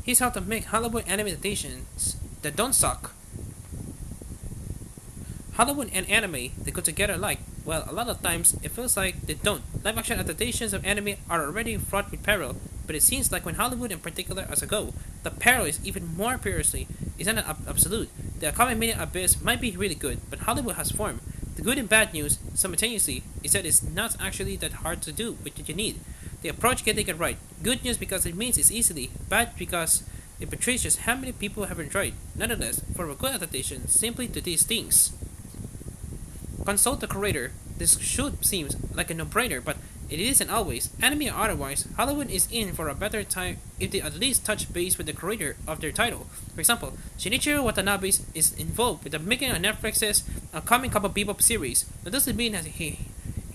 Here's how to make Hollywood anime adaptations that don't suck. Hollywood and anime, they go together like, well, a lot of times it feels like they don't. Live action adaptations of anime are already fraught with peril, but it seems like when Hollywood in particular as a go, the peril is even more seriously. It's not an absolute. The common media abyss might be really good, but Hollywood has form. The good and bad news, simultaneously, is that it's not actually that hard to do what you need. The approach getting it right. Good news because it means it's easily. Bad because it betrays just how many people haven't tried. Nonetheless, for a good adaptation, simply to these things. Consult the creator. This should seem like a no-brainer, but it isn't always. Anime or otherwise, Hollywood is in for a better time if they at least touch base with the creator of their title. For example, Shinichiro Watanabe is involved with the making of Netflix's upcoming Cowboy Bebop series. That doesn't mean that he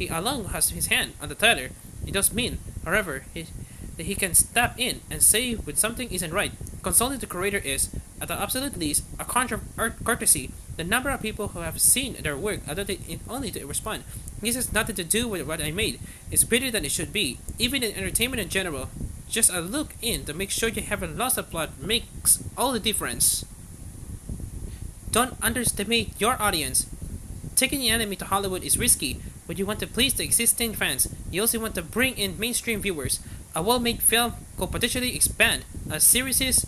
alone has his hand on the title. It does mean, however, that he can step in and say when something isn't right. Consulting the creator is, at the absolute least, a courtesy. The number of people who have seen their work adapted it only to respond. This has nothing to do with what I made. It's better than it should be. Even in entertainment in general, just a look in to make sure you haven't lost the plot makes all the difference. Don't underestimate your audience. Taking the anime to Hollywood is risky, but you want to please the existing fans. You also want to bring in mainstream viewers. A well-made film could potentially expand. A series is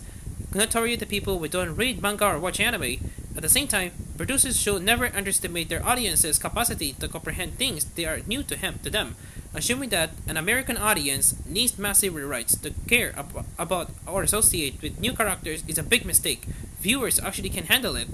notorious to people who don't read manga or watch anime. At the same time, producers should never underestimate their audience's capacity to comprehend things that are new to them. Assuming that an American audience needs massive rewrites to care about or associate with new characters is a big mistake. Viewers actually can handle it.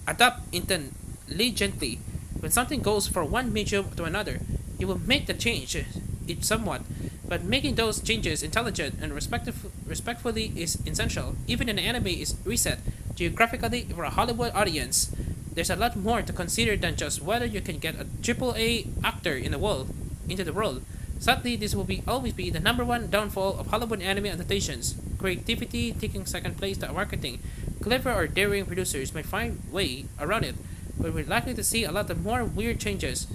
Adapt intelligently. When something goes from one medium to another, you will make the change it somewhat, but making those changes intelligent and respectfully is essential. Even an anime is reset geographically for a Hollywood audience. There's a lot more to consider than just whether you can get a AAA actor into the world. Sadly, this will always be the number one downfall of Hollywood anime adaptations. Creativity taking second place to marketing. Clever or daring producers might find way around it, but we're likely to see a lot of more weird changes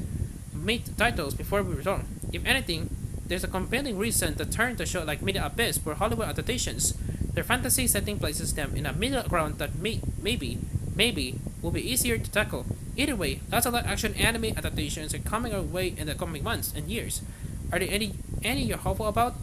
made to titles before we return. If anything, there's a compelling reason to turn to show like Media Abyss for Hollywood adaptations. Their fantasy setting places them in a middle ground that maybe will be easier to tackle. Either way, lots of live action anime adaptations are coming our way in the coming months and years. Are there any you're hopeful about?